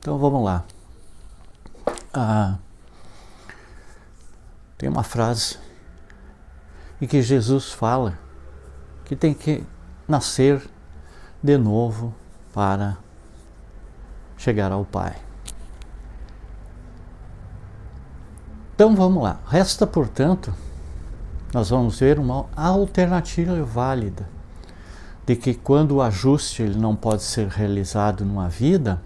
Então vamos lá. Tem uma frase em que Jesus fala que tem que nascer de novo para chegar ao Pai. Então vamos lá. Resta, portanto, nós vamos ver uma alternativa válida de que quando o ajuste ele não pode ser realizado numa vida,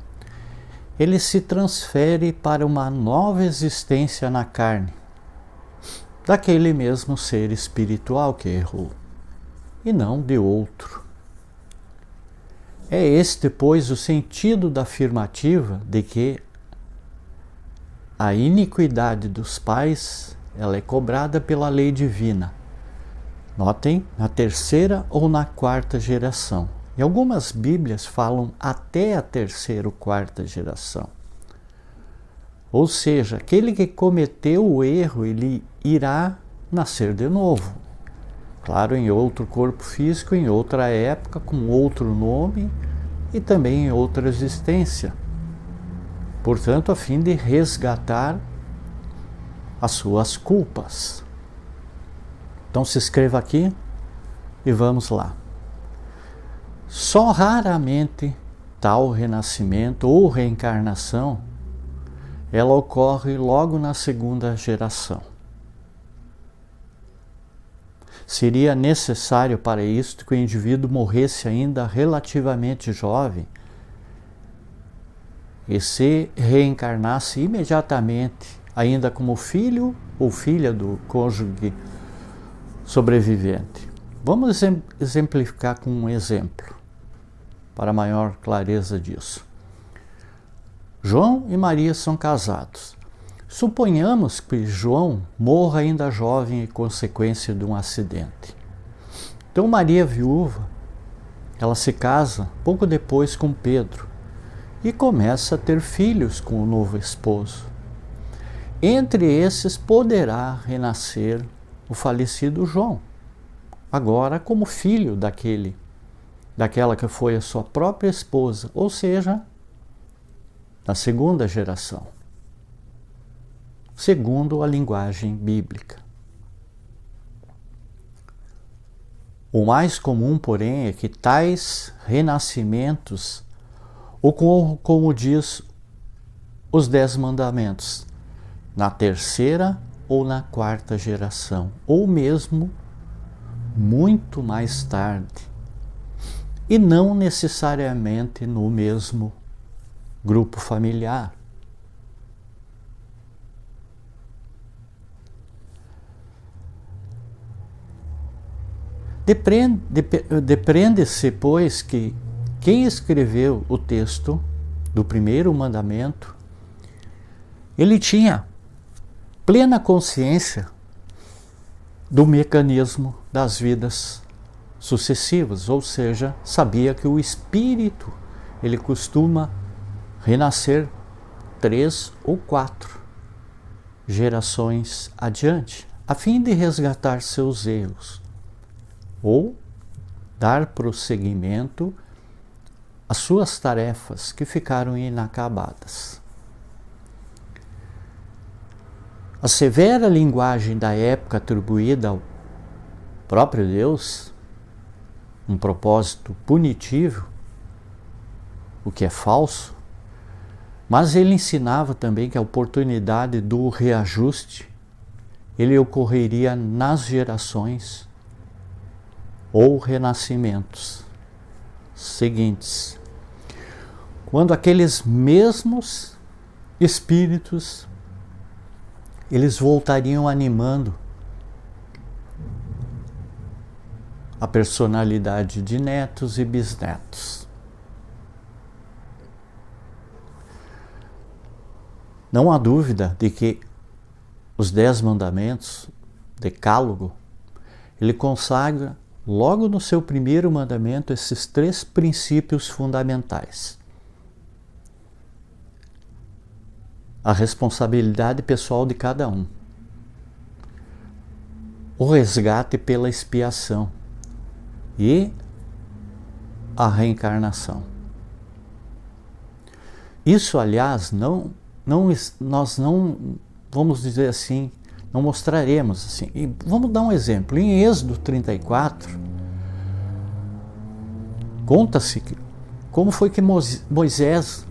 ele se transfere para uma nova existência na carne, daquele mesmo ser espiritual que errou, e não de outro. É este, pois, o sentido da afirmativa de que a iniquidade dos pais ela é cobrada pela lei divina. Notem, na terceira ou na quarta geração. E algumas Bíblias falam até a terceira ou quarta geração. Ou seja, aquele que cometeu o erro, ele irá nascer de novo. Claro, em outro corpo físico, em outra época, com outro nome e também em outra existência. Portanto, a fim de resgatar as suas culpas. Então se escreva aqui e vamos lá. Só raramente tal renascimento ou reencarnação, ela ocorre logo na segunda geração. Seria necessário para isto que o indivíduo morresse ainda relativamente jovem e se reencarnasse imediatamente, ainda como filho ou filha do cônjuge sobrevivente. Vamos exemplificar com um exemplo, para maior clareza disso. João e Maria são casados. Suponhamos que João morra ainda jovem em consequência de um acidente. Então Maria, viúva, ela se casa pouco depois com Pedro e começa a ter filhos com o novo esposo. Entre esses poderá renascer o falecido João, agora como filho daquela que foi a sua própria esposa, ou seja, da segunda geração, segundo a linguagem bíblica. O mais comum, porém, é que tais renascimentos ocorram, como diz os 10 mandamentos, na terceira ou na quarta geração, ou mesmo muito mais tarde, e não necessariamente no mesmo grupo familiar. Depreende-se, pois, que quem escreveu o texto do primeiro mandamento, ele tinha plena consciência do mecanismo das vidas sucessivas, ou seja, sabia que o espírito ele costuma renascer 3 ou 4 gerações adiante, a fim de resgatar seus erros ou dar prosseguimento às suas tarefas que ficaram inacabadas. A severa linguagem da época atribuída ao próprio Deus, um propósito punitivo, o que é falso, mas ele ensinava também que a oportunidade do reajuste ele ocorreria nas gerações ou renascimentos seguintes, quando aqueles mesmos espíritos eles voltariam animando a personalidade de netos e bisnetos. Não há dúvida de que os 10 mandamentos, decálogo, ele consagra logo no seu primeiro mandamento esses 3 princípios fundamentais. A responsabilidade pessoal de cada um, o resgate pela expiação e a reencarnação. Isso, aliás, nós não, vamos dizer assim, não mostraremos assim. E vamos dar um exemplo. Em Êxodo 34, conta-se que como foi que Moisés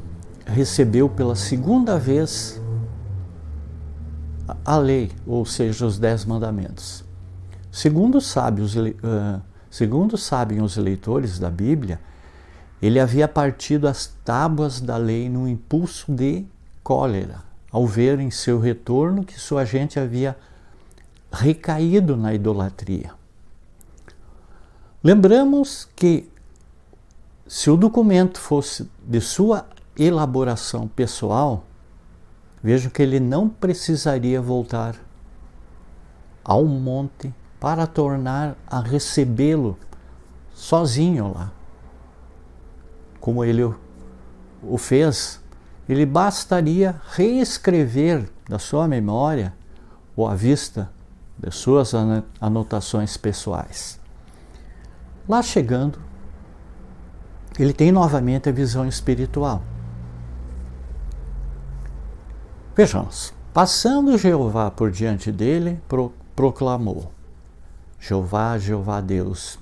recebeu pela segunda vez a lei, ou seja, os 10 mandamentos. Segundo sabem os leitores da Bíblia, ele havia partido as tábuas da lei num impulso de cólera, ao ver em seu retorno que sua gente havia recaído na idolatria. Lembramos que, se o documento fosse de sua elaboração pessoal, vejam que ele não precisaria voltar ao monte para tornar a recebê-lo sozinho lá. Como ele o fez, ele bastaria reescrever da sua memória ou à vista de suas anotações pessoais. Lá chegando, ele tem novamente a visão espiritual. Vejamos, passando Jeová por diante dele, proclamou: Jeová, Jeová Deus,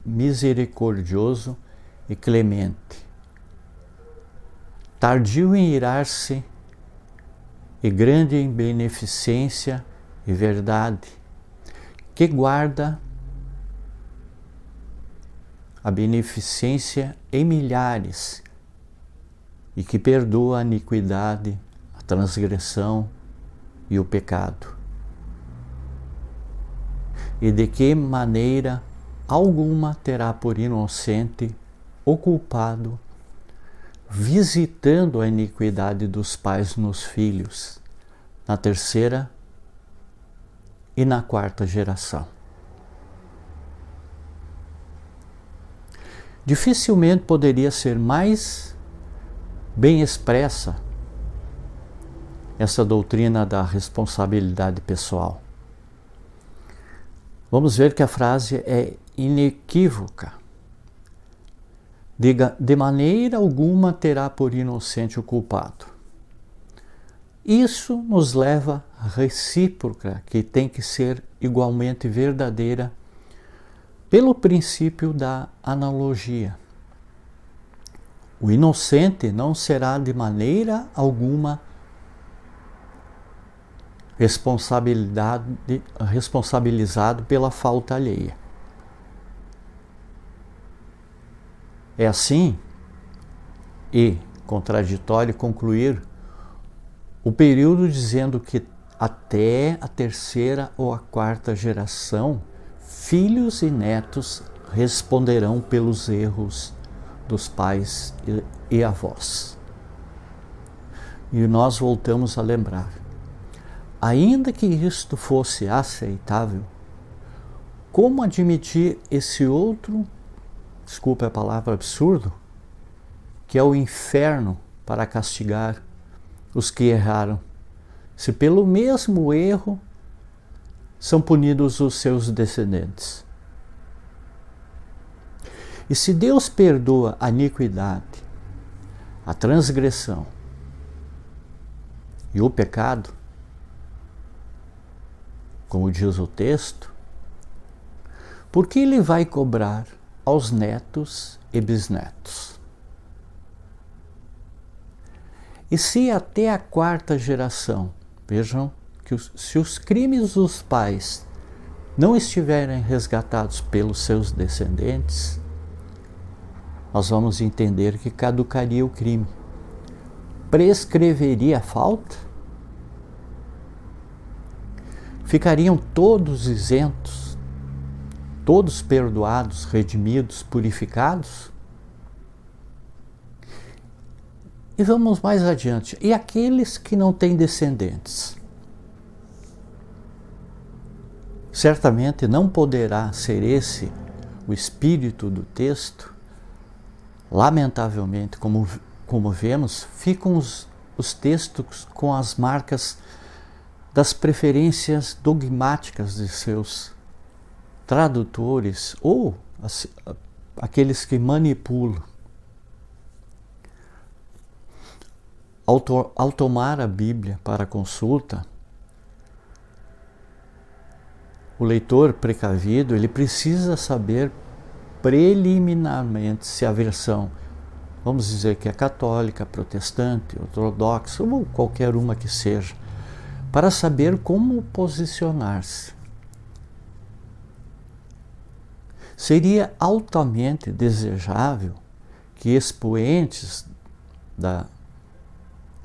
misericordioso e clemente, tardio em irar-se e grande em beneficência e verdade, que guarda a beneficência em milhares e que perdoa a iniquidade, a transgressão e o pecado. E de que maneira alguma terá por inocente o culpado, visitando a iniquidade dos pais nos filhos, na terceira e na quarta geração. Dificilmente poderia ser mais bem expressa essa doutrina da responsabilidade pessoal. Vamos ver que a frase é inequívoca. De maneira alguma terá por inocente o culpado. Isso nos leva à recíproca, que tem que ser igualmente verdadeira, pelo princípio da analogia. O inocente não será de maneira alguma responsabilizado pela falta alheia. É assim e contraditório concluir o período dizendo que até a terceira ou a quarta geração, filhos e netos responderão pelos erros dos pais e avós. E nós voltamos a lembrar, ainda que isto fosse aceitável, como admitir esse outro, desculpe a palavra, absurdo, que é o inferno para castigar os que erraram, se pelo mesmo erro são punidos os seus descendentes? E se Deus perdoa a iniquidade, a transgressão e o pecado, como diz o texto, por que ele vai cobrar aos netos e bisnetos? E se até a quarta geração, vejam que se os crimes dos pais não estiverem resgatados pelos seus descendentes, nós vamos entender que caducaria o crime. Prescreveria a falta? Ficariam todos isentos, todos perdoados, redimidos, purificados? E vamos mais adiante. E aqueles que não têm descendentes? Certamente não poderá ser esse o espírito do texto. Lamentavelmente, como vemos, ficam os textos com as marcas das preferências dogmáticas de seus tradutores ou aqueles que manipulam. ao tomar a Bíblia para consulta, o leitor precavido, ele precisa saber preliminarmente se a versão, vamos dizer que é católica, protestante, ortodoxa, ou qualquer uma que seja, para saber como posicionar-se. Seria altamente desejável que expoentes da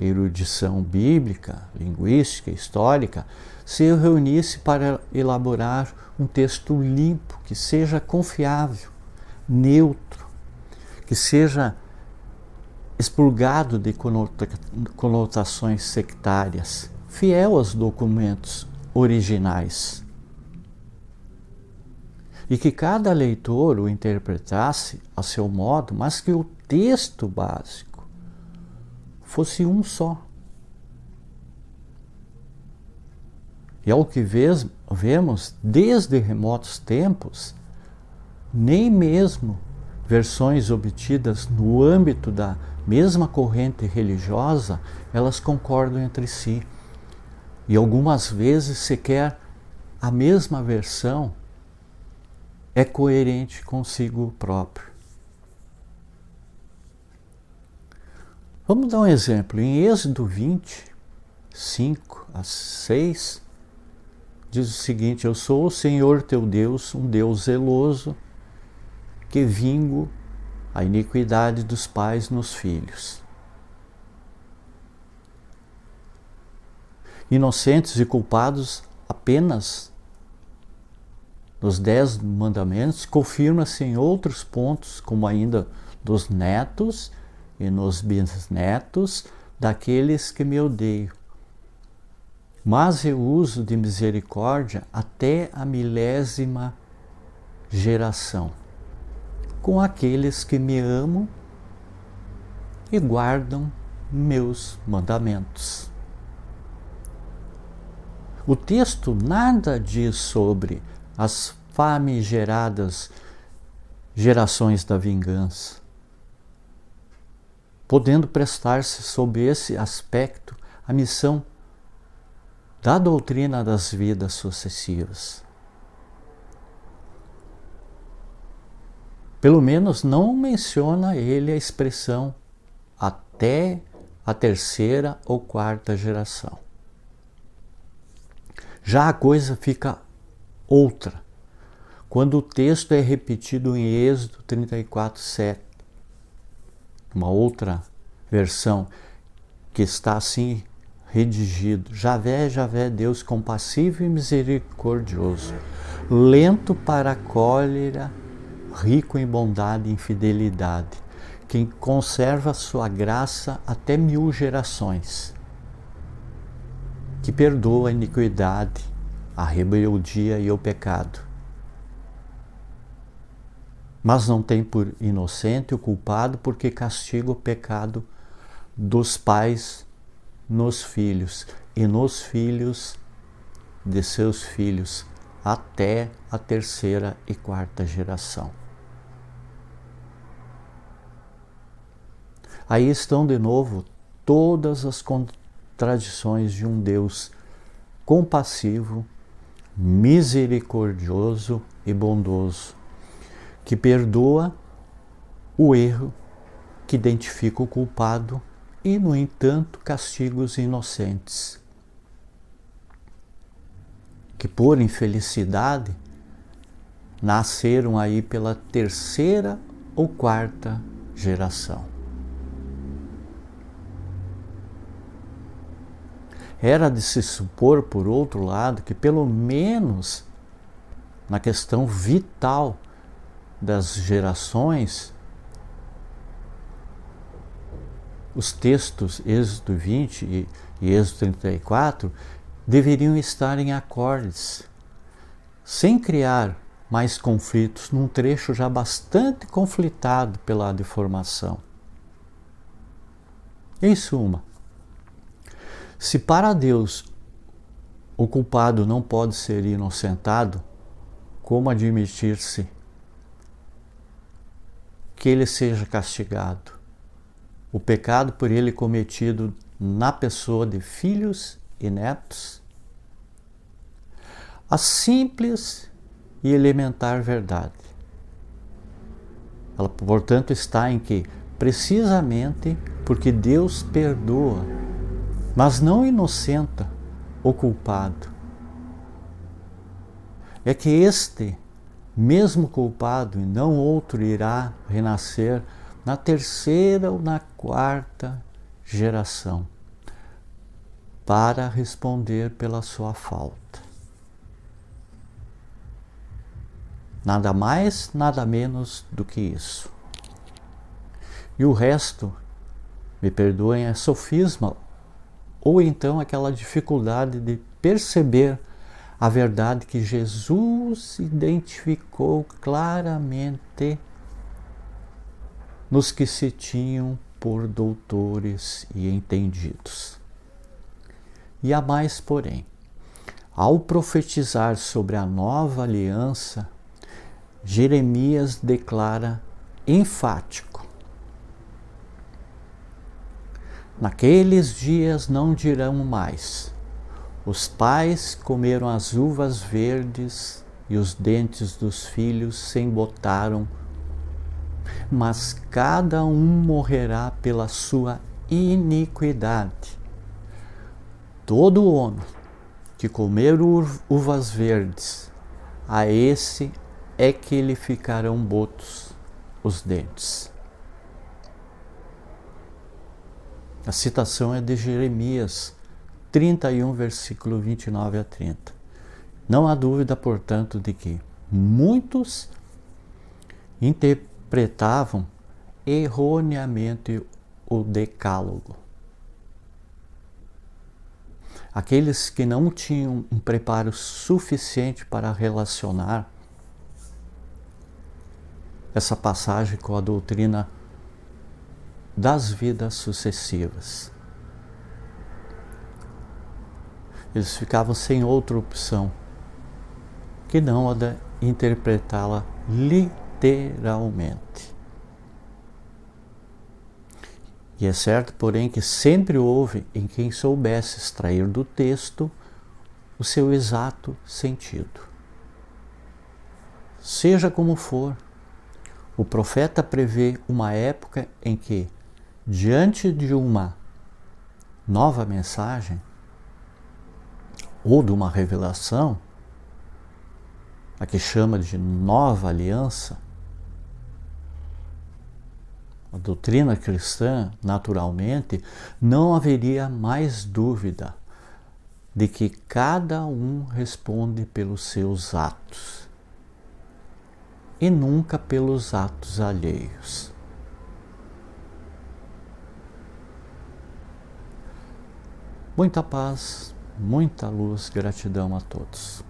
erudição bíblica, linguística, histórica, se reunissem para elaborar um texto limpo, que seja confiável, neutro, que seja expurgado de conotações sectárias, fiel aos documentos originais. E que cada leitor o interpretasse a seu modo, mas que o texto básico fosse um só. E ao que vemos desde remotos tempos, nem mesmo versões obtidas no âmbito da mesma corrente religiosa, elas concordam entre si. E algumas vezes sequer a mesma versão é coerente consigo próprio. Vamos dar um exemplo. Em Êxodo 20, 5 a 6, diz o seguinte: eu sou o Senhor teu Deus, um Deus zeloso, que vingo a iniquidade dos pais nos filhos. Inocentes e culpados apenas nos 10 mandamentos, confirma-se em outros pontos, como ainda dos netos e nos bisnetos daqueles que me odeiam. Mas eu uso de misericórdia até a 1000ª geração, com aqueles que me amam e guardam meus mandamentos. O texto nada diz sobre as famigeradas gerações da vingança, podendo prestar-se sob esse aspecto a missão da doutrina das vidas sucessivas. Pelo menos não menciona ele a expressão até a 3ª ou 4ª geração. Já a coisa fica outra, quando o texto é repetido em Êxodo 34, 7. Uma outra versão que está assim redigido: Javé, Javé, Deus compassivo e misericordioso, lento para a cólera, rico em bondade e fidelidade, quem conserva sua graça até 1000 gerações, que perdoa a iniquidade, a rebeldia e o pecado, mas não tem por inocente o culpado, porque castiga o pecado dos pais nos filhos e nos filhos de seus filhos até a 3ª e 4ª geração. Aí estão de novo todas as contradições de um Deus compassivo, misericordioso e bondoso, que perdoa o erro, que identifica o culpado e, no entanto, castiga os inocentes, que por infelicidade nasceram aí pela 3ª ou 4ª geração. Era de se supor, por outro lado, que pelo menos na questão vital das gerações, os textos Êxodo 20 e Êxodo 34 deveriam estar em acordes, sem criar mais conflitos num trecho já bastante conflitado pela deformação. Em suma, se para Deus o culpado não pode ser inocentado, como admitir-se que ele seja castigado? O pecado por ele cometido na pessoa de filhos e netos, a simples e elementar verdade. Ela, portanto, está em que, precisamente porque Deus perdoa, mas não inocenta o culpado, é que este mesmo culpado e não outro irá renascer na terceira ou na quarta geração para responder pela sua falta. Nada mais, nada menos do que isso. E o resto, me perdoem, é sofisma, ou então aquela dificuldade de perceber a verdade que Jesus identificou claramente nos que se tinham por doutores e entendidos. E a mais, porém, ao profetizar sobre a nova aliança, Jeremias declara enfático: naqueles dias não dirão mais: os pais comeram as uvas verdes e os dentes dos filhos se embotaram, mas cada um morrerá pela sua iniquidade. Todo homem que comer uvas verdes, a esse é que lhe ficarão botos os dentes. A citação é de Jeremias 31, versículo 29 a 30. Não há dúvida, portanto, de que muitos interpretavam erroneamente o Decálogo. Aqueles que não tinham um preparo suficiente para relacionar essa passagem com a doutrina das vidas sucessivas. Eles ficavam sem outra opção que não a de interpretá-la literalmente. E é certo, porém, que sempre houve em quem soubesse extrair do texto o seu exato sentido. Seja como for, o profeta prevê uma época em que, diante de uma nova mensagem ou de uma revelação, a que chama de nova aliança, a doutrina cristã, naturalmente, não haveria mais dúvida de que cada um responde pelos seus atos e nunca pelos atos alheios. Muita paz, muita luz, gratidão a todos.